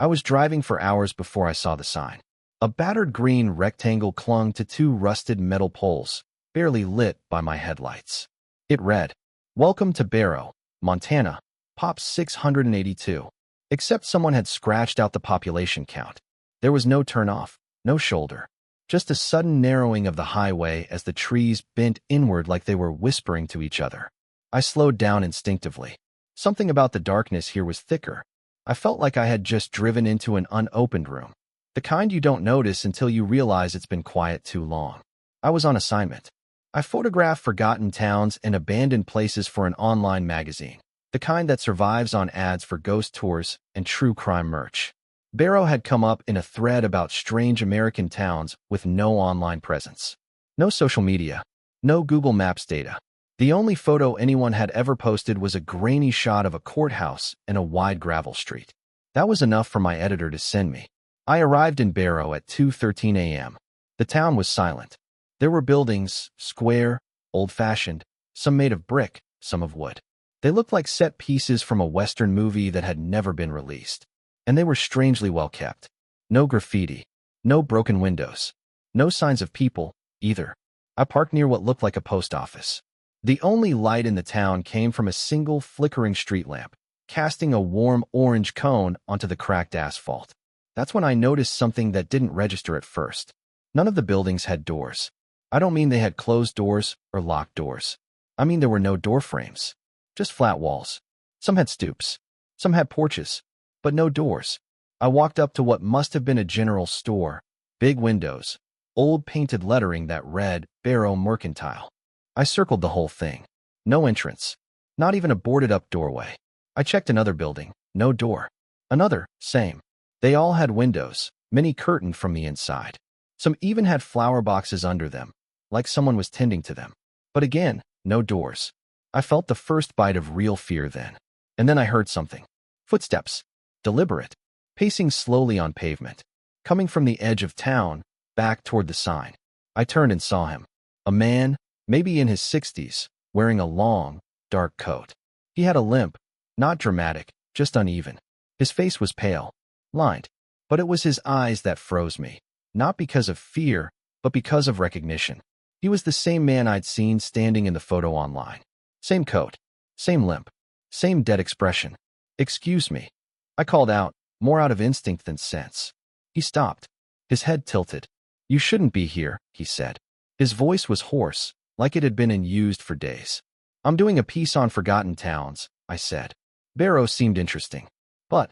I was driving for hours before I saw the sign. A battered green rectangle clung to two rusted metal poles, barely lit by my headlights. It read, "Welcome to Barrow, Montana, Pop 682. Except someone had scratched out the population count. There was no turnoff, no shoulder. Just a sudden narrowing of the highway as the trees bent inward like they were whispering to each other. I slowed down instinctively. Something about the darkness here was thicker. I felt like I had just driven into an unopened room. The kind you don't notice until you realize it's been quiet too long. I was on assignment. I photographed forgotten towns and abandoned places for an online magazine, the kind that survives on ads for ghost tours and true crime merch. Barrow had come up in a thread about strange American towns with no online presence. No social media. No Google Maps data. The only photo anyone had ever posted was a grainy shot of a courthouse and a wide gravel street. That was enough for my editor to send me. I arrived in Barrow at 2:13 a.m. The town was silent. There were buildings, square, old-fashioned, some made of brick, some of wood. They looked like set pieces from a Western movie that had never been released. And they were strangely well kept. No graffiti, no broken windows, no signs of people, either. I parked near what looked like a post office. The only light in the town came from a single flickering street lamp, casting a warm orange cone onto the cracked asphalt. That's when I noticed something that didn't register at first. None of the buildings had doors. I don't mean they had closed doors or locked doors. I mean there were no door frames. Just flat walls. Some had stoops. Some had porches. But no doors. I walked up to what must have been a general store. Big windows. Old painted lettering that read, Barrow Mercantile. I circled the whole thing. No entrance. Not even a boarded-up doorway. I checked another building. No door. Another. Same. They all had windows, many curtained from the inside. Some even had flower boxes under them, like someone was tending to them. But again, no doors. I felt the first bite of real fear then. And then I heard something. Footsteps. Deliberate. Pacing slowly on pavement. Coming from the edge of town, back toward the sign. I turned and saw him. A man, maybe in his 60s, wearing a long, dark coat. He had a limp, not dramatic, just uneven. His face was pale, lined. But it was his eyes that froze me. Not because of fear, but because of recognition. He was the same man I'd seen standing in the photo online. Same coat, same limp, same dead expression. "Excuse me." I called out, more out of instinct than sense. He stopped, his head tilted. "You shouldn't be here," he said. His voice was hoarse, like it had been unused for days. "I'm doing a piece on forgotten towns," I said. Barrow seemed interesting. "But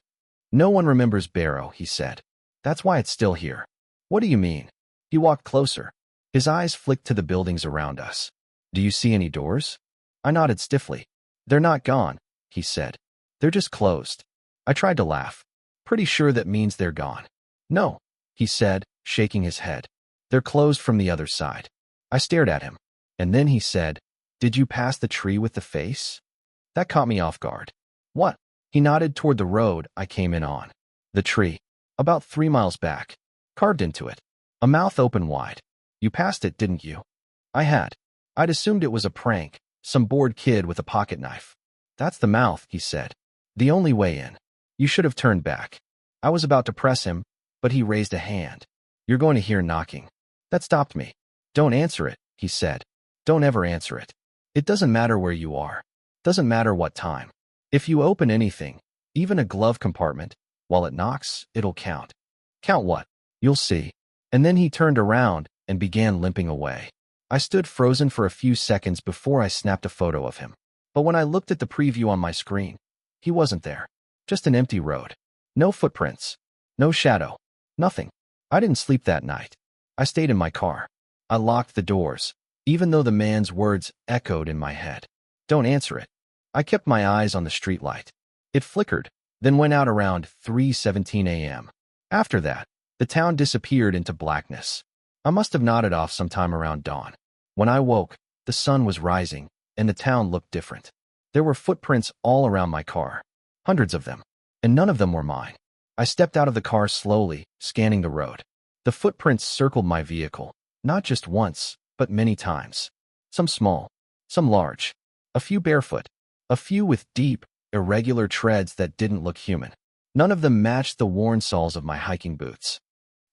no one remembers Barrow," he said. "That's why it's still here." "What do you mean?" He walked closer. His eyes flicked to the buildings around us. "Do you see any doors?" I nodded stiffly. "They're not gone," he said. "They're just closed." I tried to laugh. "Pretty sure that means they're gone." "No," he said, shaking his head. "They're closed from the other side." I stared at him. And then he said, "Did you pass the tree with the face?" That caught me off guard. "What?" He nodded toward the road I came in on. "The tree. About 3 miles back. Carved into it. A mouth open wide. You passed it, didn't you?" I had. I'd assumed it was a prank, some bored kid with a pocket knife. "That's the mouth," he said. "The only way in. You should have turned back." I was about to press him, but he raised a hand. "You're going to hear knocking." That stopped me. "Don't answer it," he said. "Don't ever answer it. It doesn't matter where you are. Doesn't matter what time. If you open anything, even a glove compartment, while it knocks, it'll count." "Count what?" "You'll see." And then he turned around and began limping away. I stood frozen for a few seconds before I snapped a photo of him. But when I looked at the preview on my screen, he wasn't there. Just an empty road. No footprints. No shadow. Nothing. I didn't sleep that night. I stayed in my car. I locked the doors, even though the man's words echoed in my head. "Don't answer it." I kept my eyes on the streetlight. It flickered, then went out around 3:17 a.m. After that, the town disappeared into blackness. I must have nodded off sometime around dawn. When I woke, the sun was rising, and the town looked different. There were footprints all around my car. Hundreds of them. And none of them were mine. I stepped out of the car slowly, scanning the road. The footprints circled my vehicle, not just once, but many times. Some small, some large. A few barefoot. A few with deep, irregular treads that didn't look human. None of them matched the worn soles of my hiking boots.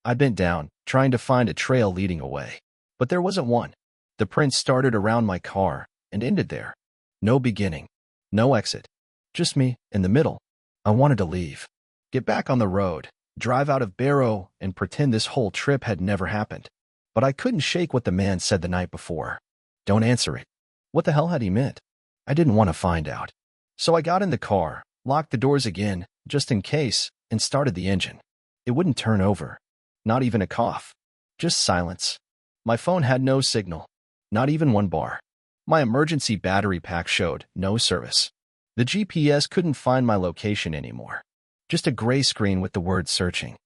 I bent down, trying to find a trail leading away. But there wasn't one. The print started around my car and ended there. No beginning. No exit. Just me, in the middle. I wanted to leave. Get back on the road, drive out of Barrow, and pretend this whole trip had never happened. But I couldn't shake what the man said the night before. Don't answer it. What the hell had he meant? I didn't want to find out. So I got in the car, locked the doors again, just in case, and started the engine. It wouldn't turn over. Not even a cough. Just silence. My phone had no signal. Not even one bar. My emergency battery pack showed no service. The GPS couldn't find my location anymore. Just a gray screen with the word searching.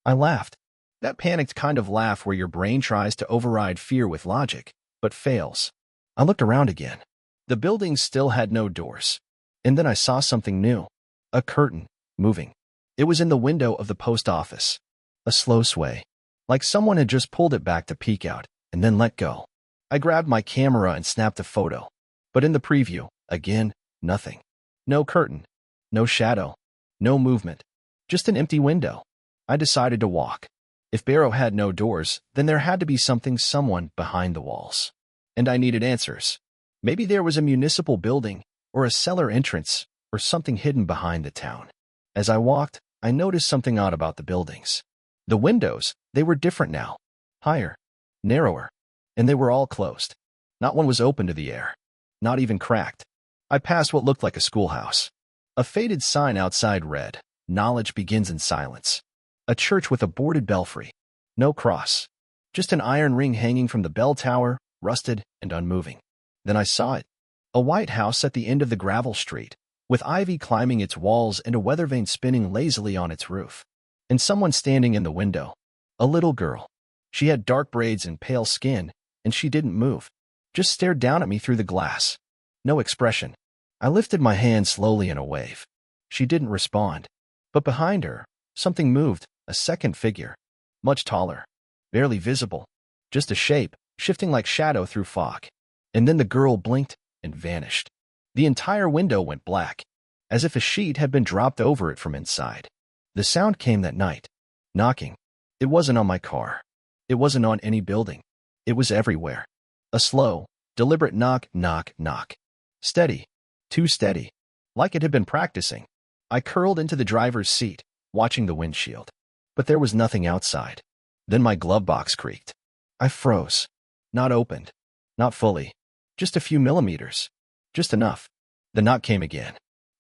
I laughed. That panicked kind of laugh where your brain tries to override fear with logic, but fails. I looked around again. The building still had no doors. And then I saw something new. A curtain, moving. It was in the window of the post office. A slow sway. Like someone had just pulled it back to peek out, and then let go. I grabbed my camera and snapped a photo. But in the preview, again, nothing. No curtain. No shadow. No movement. Just an empty window. I decided to walk. If Barrow had no doors, then there had to be someone behind the walls. And I needed answers. Maybe there was a municipal building, or a cellar entrance, or something hidden behind the town. As I walked, I noticed something odd about the buildings. The windows, they were different now. Higher. Narrower. And they were all closed. Not one was open to the air. Not even cracked. I passed what looked like a schoolhouse. A faded sign outside read, "Knowledge begins in silence." A church with a boarded belfry. No cross. Just an iron ring hanging from the bell tower, rusted and unmoving. Then I saw it. A white house at the end of the gravel street, with ivy climbing its walls and a weather vane spinning lazily on its roof. And someone standing in the window. A little girl. She had dark braids and pale skin, and she didn't move. Just stared down at me through the glass. No expression. I lifted my hand slowly in a wave. She didn't respond. But behind her, something moved, a second figure. Much taller. Barely visible. Just a shape, shifting like shadow through fog. And then the girl blinked and vanished. The entire window went black, as if a sheet had been dropped over it from inside. The sound came that night. Knocking. It wasn't on my car. It wasn't on any building. It was everywhere. A slow, deliberate knock, knock, knock. Steady. Too steady. Like it had been practicing. I curled into the driver's seat, watching the windshield. But there was nothing outside. Then my glove box creaked. I froze. Not opened. Not fully. Just a few millimeters. Just enough. The knock came again.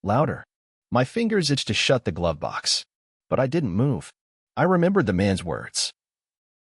Louder. My fingers itched to shut the glove box. But I didn't move. I remembered the man's words.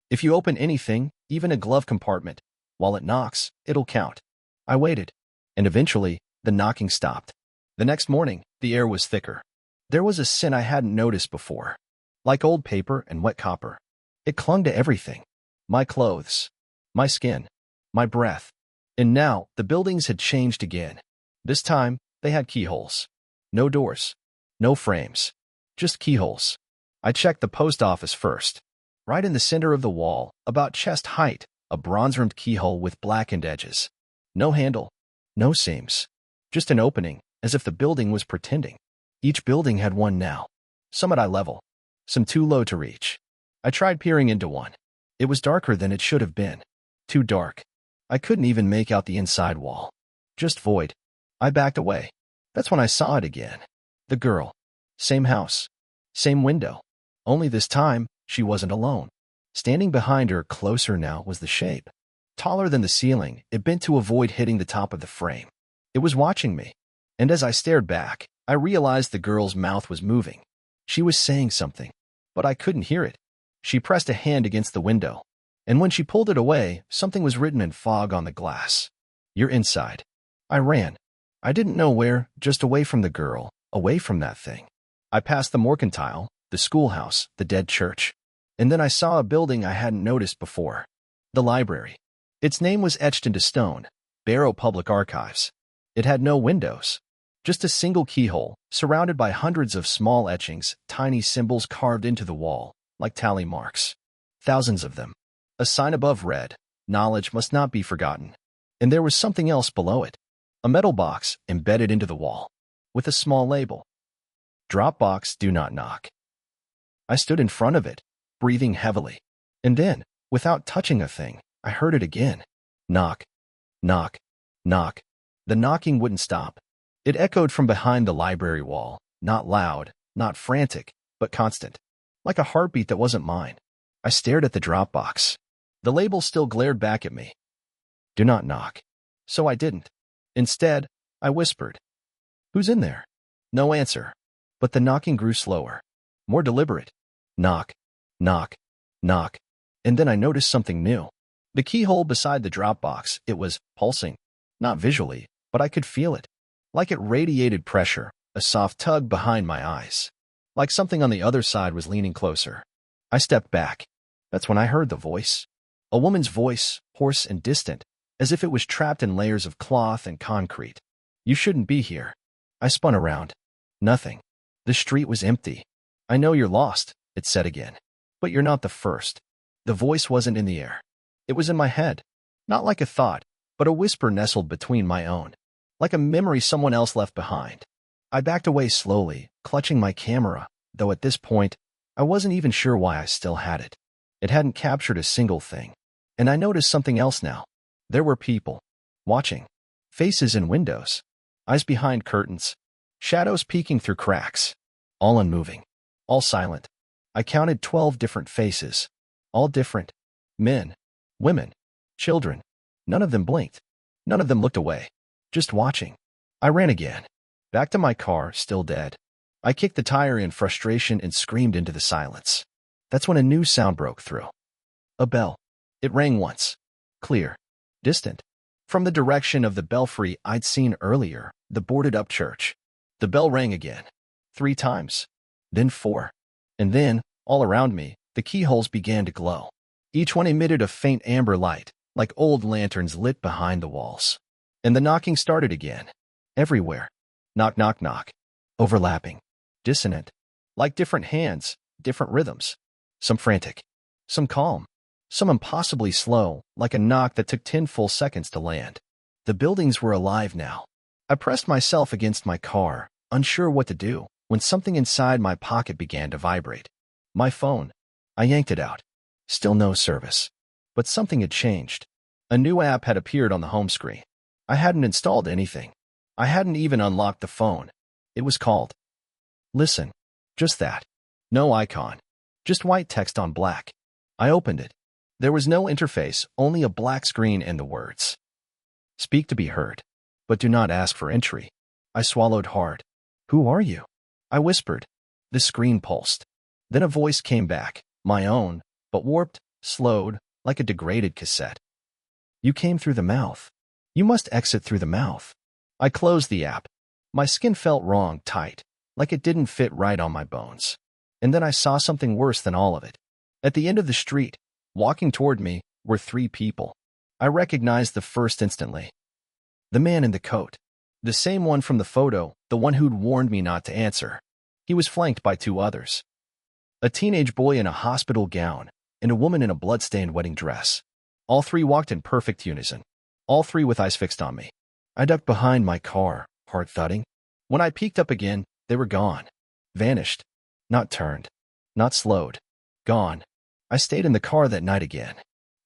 If you open anything, even a glove compartment, while it knocks, it'll count. I waited. And eventually, the knocking stopped. The next morning, the air was thicker. There was a scent I hadn't noticed before. Like old paper and wet copper. It clung to everything. My clothes. My skin. My breath. And now, the buildings had changed again. This time, they had keyholes. No doors. No frames. Just keyholes. I checked the post office first. Right in the center of the wall, about chest height, a bronze-rimmed keyhole with blackened edges. No handle. No seams. Just an opening, as if the building was pretending. Each building had one now. Some at eye level. Some too low to reach. I tried peering into one. It was darker than it should have been. Too dark. I couldn't even make out the inside wall. Just void. I backed away. That's when I saw it again. The girl. Same house. Same window. Only this time, she wasn't alone. Standing behind her, closer now, was the shape. Taller than the ceiling, it bent to avoid hitting the top of the frame. It was watching me. And as I stared back, I realized the girl's mouth was moving. She was saying something, but I couldn't hear it. She pressed a hand against the window. And when she pulled it away, something was written in fog on the glass. "You're inside." I ran. I didn't know where, just away from the girl, away from that thing. I passed the mercantile, the schoolhouse, the dead church. And then I saw a building I hadn't noticed before. The library. Its name was etched into stone, Barrow Public Archives. It had no windows. Just a single keyhole, surrounded by hundreds of small etchings, tiny symbols carved into the wall, like tally marks. Thousands of them. A sign above read, "Knowledge must not be forgotten." And there was something else below it. A metal box embedded into the wall, with a small label. Dropbox, do not knock. I stood in front of it, breathing heavily. And then, without touching a thing, I heard it again. Knock, knock, knock. The knocking wouldn't stop. It echoed from behind the library wall, not loud, not frantic, but constant, like a heartbeat that wasn't mine. I stared at the Dropbox. The label still glared back at me. Do not knock. So I didn't. Instead, I whispered, "Who's in there?" No answer. But the knocking grew slower, more deliberate. Knock, knock, knock. And then I noticed something new. The keyhole beside the Dropbox, it was pulsing. Not visually, but I could feel it. Like it radiated pressure, a soft tug behind my eyes. Like something on the other side was leaning closer. I stepped back. That's when I heard the voice. A woman's voice, hoarse and distant, as if it was trapped in layers of cloth and concrete. "You shouldn't be here." I spun around. Nothing. The street was empty. "I know you're lost," it said again. "But you're not the first." The voice wasn't in the air. It was in my head. Not like a thought, but a whisper nestled between my own. Like a memory someone else left behind. I backed away slowly, clutching my camera, though at this point, I wasn't even sure why I still had it. It hadn't captured a single thing. And I noticed something else now. There were people. Watching. Faces in windows. Eyes behind curtains. Shadows peeking through cracks. All unmoving. All silent. I counted 12 different faces. All different. Men. Women. Children. None of them blinked. None of them looked away. Just watching. I ran again. Back to my car, still dead. I kicked the tire in frustration and screamed into the silence. That's when a new sound broke through. A bell. It rang once. Clear. Distant. From the direction of the belfry I'd seen earlier, the boarded-up church. The bell rang again. 3 times. Then 4. And then, all around me, the keyholes began to glow. Each one emitted a faint amber light, like old lanterns lit behind the walls. And the knocking started again. Everywhere. Knock, knock, knock. Overlapping. Dissonant. Like different hands, different rhythms. Some frantic. Some calm. Some impossibly slow, like a knock that took 10 full seconds to land. The buildings were alive now. I pressed myself against my car, unsure what to do, when something inside my pocket began to vibrate. My phone. I yanked it out. Still no service. But something had changed. A new app had appeared on the home screen. I hadn't installed anything. I hadn't even unlocked the phone. It was called Listen. Just that. No icon. Just white text on black. I opened it. There was no interface, only a black screen and the words. Speak to be heard. But do not ask for entry. I swallowed hard. Who are you? I whispered. The screen pulsed. Then a voice came back, my own, but warped, slowed, like a degraded cassette. You came through the mouth. You must exit through the mouth. I closed the app. My skin felt wrong, tight, like it didn't fit right on my bones. And then I saw something worse than all of it. At the end of the street, walking toward me, were 3 people. I recognized the first instantly. The man in the coat. The same one from the photo, the one who'd warned me not to answer. He was flanked by 2 others. A teenage boy in a hospital gown, and a woman in a blood-stained wedding dress. All 3 walked in perfect unison. All 3 with eyes fixed on me. I ducked behind my car, heart thudding. When I peeked up again, they were gone. Vanished. Not turned. Not slowed. Gone. I stayed in the car that night again.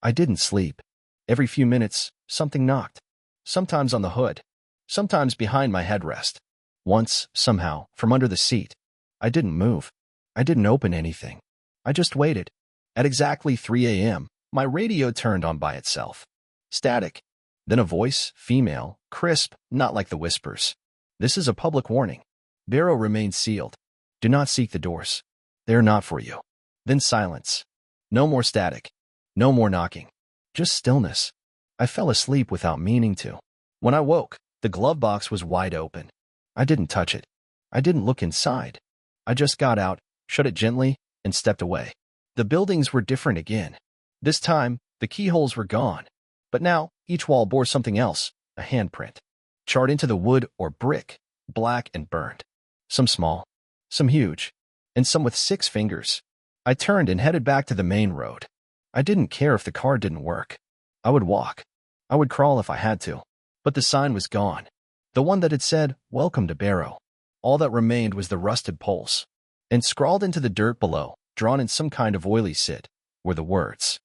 I didn't sleep. Every few minutes, something knocked. Sometimes on the hood. Sometimes behind my headrest. Once, somehow, from under the seat. I didn't move. I didn't open anything. I just waited. At exactly 3 a.m., my radio turned on by itself. Static. Then a voice, female, crisp, not like the whispers. This is a public warning. Barrow remains sealed. Do not seek the doors. They are not for you. Then silence. No more static. No more knocking. Just stillness. I fell asleep without meaning to. When I woke, the glove box was wide open. I didn't touch it. I didn't look inside. I just got out, shut it gently, and stepped away. The buildings were different again. This time, the keyholes were gone. But now, each wall bore something else, a handprint. Charred into the wood or brick, black and burned. Some small, some huge, and some with 6 fingers. I turned and headed back to the main road. I didn't care if the car didn't work. I would walk. I would crawl if I had to. But the sign was gone. The one that had said, "Welcome to Barrow." All that remained was the rusted poles. And scrawled into the dirt below, drawn in some kind of oily sit, were the words,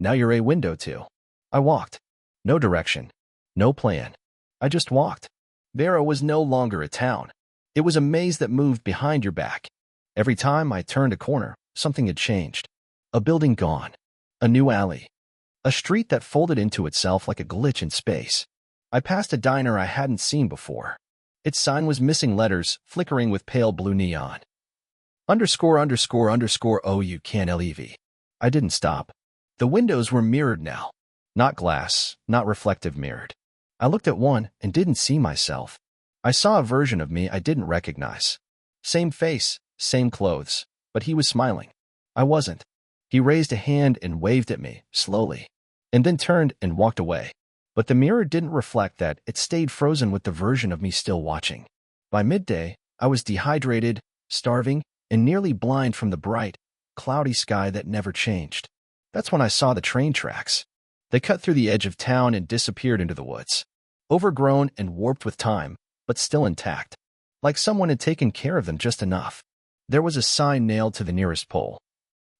"Now you're a window too." I walked. No direction. No plan. I just walked. Barrow was no longer a town. It was a maze that moved behind your back. Every time I turned a corner, something had changed. A building gone. A new alley. A street that folded into itself like a glitch in space. I passed a diner I hadn't seen before. Its sign was missing letters, flickering with pale blue neon. Underscore underscore underscore oh you can't leave. I didn't stop. The windows were mirrored now. Not glass, not reflective mirrored. I looked at one and didn't see myself. I saw a version of me I didn't recognize. Same face, same clothes, but he was smiling. I wasn't. He raised a hand and waved at me, slowly, and then turned and walked away. But the mirror didn't reflect that, it stayed frozen with the version of me still watching. By midday, I was dehydrated, starving, and nearly blind from the bright, cloudy sky that never changed. That's when I saw the train tracks. They cut through the edge of town and disappeared into the woods. Overgrown and warped with time, but still intact. Like someone had taken care of them just enough. There was a sign nailed to the nearest pole.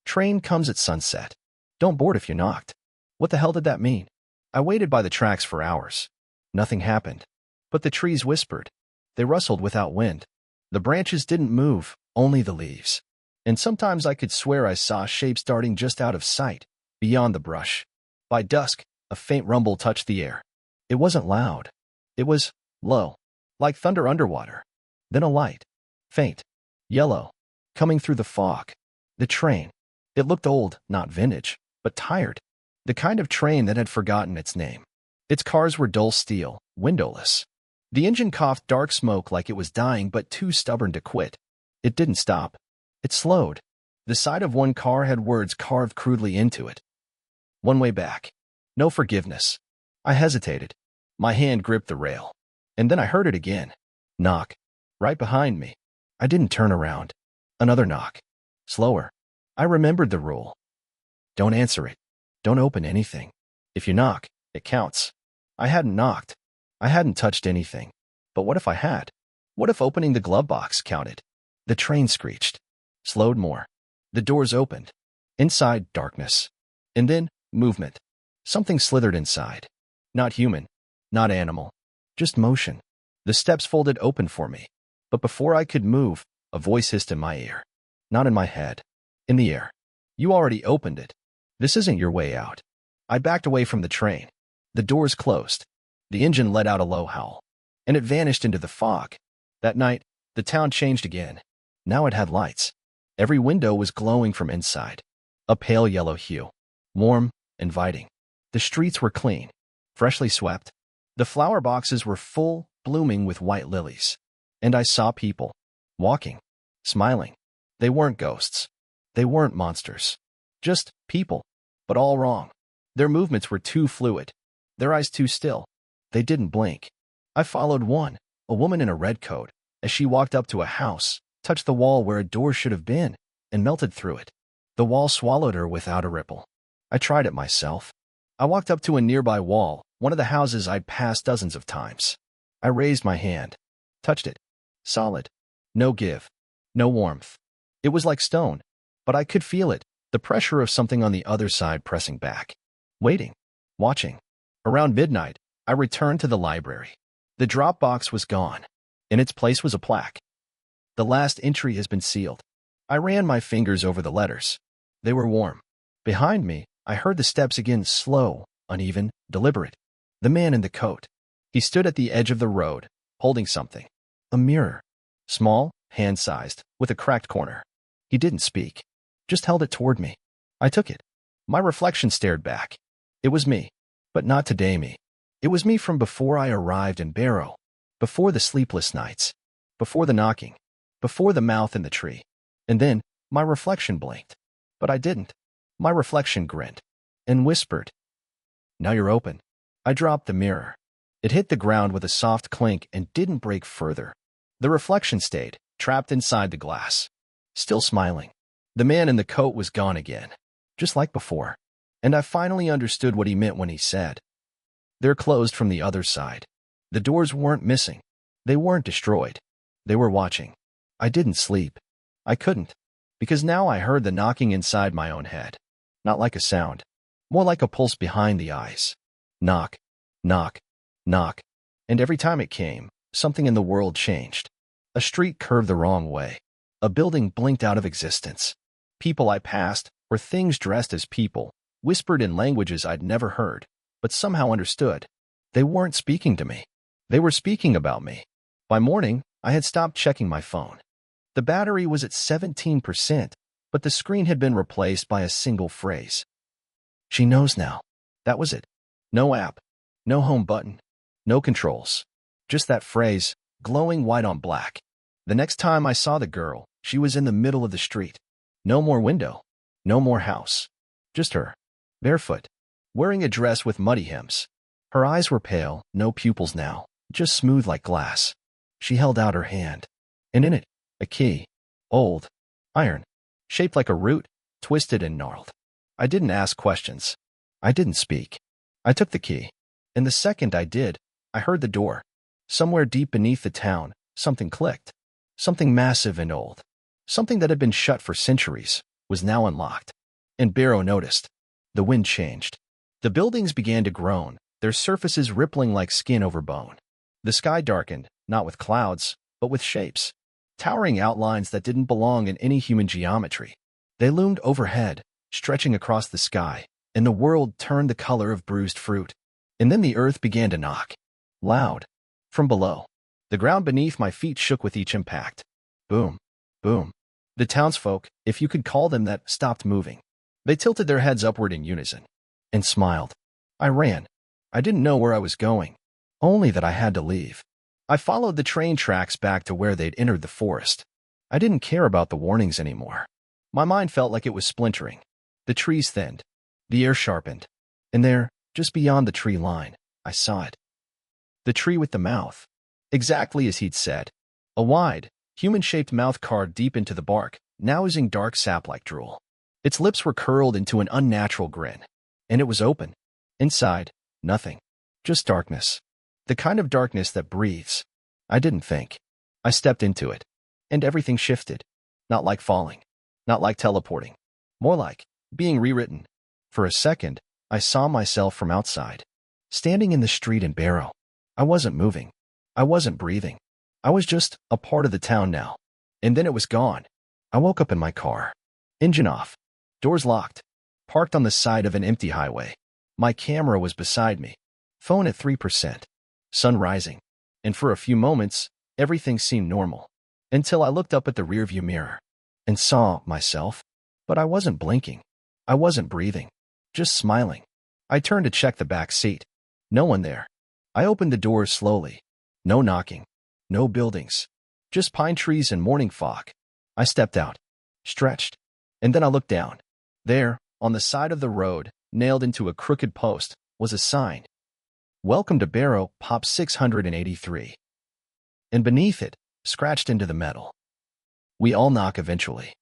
"Train comes at sunset. Don't board if you're knocked." What the hell did that mean? I waited by the tracks for hours. Nothing happened. But the trees whispered. They rustled without wind. The branches didn't move, only the leaves. And sometimes I could swear I saw shapes darting just out of sight, beyond the brush. By dusk, a faint rumble touched the air. It wasn't loud. It was low, like thunder underwater. Then a light, faint, yellow, coming through the fog. The train. It looked old, not vintage, but tired. The kind of train that had forgotten its name. Its cars were dull steel, windowless. The engine coughed dark smoke like it was dying but too stubborn to quit. It didn't stop. It slowed. The side of one car had words carved crudely into it. "One way back. No forgiveness." I hesitated. My hand gripped the rail. And then I heard it again. Knock. Right behind me. I didn't turn around. Another knock. Slower. I remembered the rule. Don't answer it. Don't open anything. If you knock, it counts. I hadn't knocked. I hadn't touched anything. But what if I had? What if opening the glove box counted? The train screeched. Slowed more. The doors opened. Inside, darkness. And then, movement. Something slithered inside. Not human. Not animal. Just motion. The steps folded open for me. But before I could move, a voice hissed in my ear. Not in my head. In the air. "You already opened it. This isn't your way out." I backed away from the train. The doors closed. The engine let out a low howl. And it vanished into the fog. That night, the town changed again. Now it had lights. Every window was glowing from inside. A pale yellow hue. Warm, inviting. The streets were clean. Freshly swept. The flower boxes were full, blooming with white lilies. And I saw people. Walking. Smiling. They weren't ghosts. They weren't monsters. Just people. But all wrong. Their movements were too fluid. Their eyes too still. They didn't blink. I followed one, a woman in a red coat, as she walked up to a house, touched the wall where a door should have been, and melted through it. The wall swallowed her without a ripple. I tried it myself. I walked up to a nearby wall, one of the houses I'd passed dozens of times. I raised my hand. Touched it. Solid. No give. No warmth. It was like stone. But I could feel it, the pressure of something on the other side pressing back. Waiting. Watching. Around midnight, I returned to the library. The drop box was gone. In its place was a plaque. "The last entry has been sealed." I ran my fingers over the letters. They were warm. Behind me, I heard the steps again, slow, uneven, deliberate. The man in the coat. He stood at the edge of the road, holding something. A mirror. Small, hand-sized, with a cracked corner. He didn't speak. Just held it toward me. I took it. My reflection stared back. It was me. But not today me. It was me from before I arrived in Barrow. Before the sleepless nights. Before the knocking. Before the mouth in the tree. And then, my reflection blinked. But I didn't. My reflection grinned. And whispered. "Now you're open." I dropped the mirror. It hit the ground with a soft clink and didn't break further. The reflection stayed, trapped inside the glass. Still smiling. The man in the coat was gone again. Just like before. And I finally understood what he meant when he said, "They're closed from the other side." The doors weren't missing. They weren't destroyed. They were watching. I didn't sleep. I couldn't. Because now I heard the knocking inside my own head. Not like a sound. More like a pulse behind the eyes. Knock. Knock. Knock. And every time it came, something in the world changed. A street curved the wrong way. A building blinked out of existence. People I passed, or things dressed as people, whispered in languages I'd never heard, but somehow understood. They weren't speaking to me. They were speaking about me. By morning, I had stopped checking my phone. The battery was at 17%, but the screen had been replaced by a single phrase. She knows now. That was it. No app. No home button. No controls. Just that phrase, glowing white on black. The next time I saw the girl, she was in the middle of the street. No more window. No more house. Just her. Barefoot. Wearing a dress with muddy hems. Her eyes were pale, no pupils now, just smooth like glass. She held out her hand. And in it, a key. Old. Iron. Shaped like a root, twisted and gnarled. I didn't ask questions. I didn't speak. I took the key. And the second I did, I heard the door. Somewhere deep beneath the town, something clicked. Something massive and old. Something that had been shut for centuries, was now unlocked. And Barrow noticed. The wind changed. The buildings began to groan, their surfaces rippling like skin over bone. The sky darkened, not with clouds, but with shapes. Towering outlines that didn't belong in any human geometry. They loomed overhead, stretching across the sky, and the world turned the color of bruised fruit. And then the earth began to knock. Loud. From below. The ground beneath my feet shook with each impact. Boom. Boom. The townsfolk, if you could call them that, stopped moving. They tilted their heads upward in unison. And smiled. I ran. I didn't know where I was going. Only that I had to leave. I followed the train tracks back to where they'd entered the forest. I didn't care about the warnings anymore. My mind felt like it was splintering. The trees thinned. The air sharpened. And there, just beyond the tree line, I saw it. The tree with the mouth. Exactly as he'd said. A wide, human-shaped mouth carved deep into the bark, now oozing dark sap like drool. Its lips were curled into an unnatural grin. And it was open. Inside, nothing. Just darkness. The kind of darkness that breathes. I didn't think. I stepped into it. And everything shifted. Not like falling. Not like teleporting. More like being rewritten. For a second, I saw myself from outside. Standing in the street in Barrow. I wasn't moving. I wasn't breathing. I was just a part of the town now. And then it was gone. I woke up in my car. Engine off. Doors locked. Parked on the side of an empty highway. My camera was beside me. Phone at 3%. Sun rising. And for a few moments, everything seemed normal. Until I looked up at the rearview mirror. And saw myself. But I wasn't blinking. I wasn't breathing. Just smiling. I turned to check the back seat. No one there. I opened the doors slowly. No knocking. No buildings. Just pine trees and morning fog. I stepped out. Stretched. And then I looked down. There, on the side of the road, nailed into a crooked post, was a sign. Welcome to Barrow, Pop 683. And beneath it, scratched into the metal. We all knock eventually.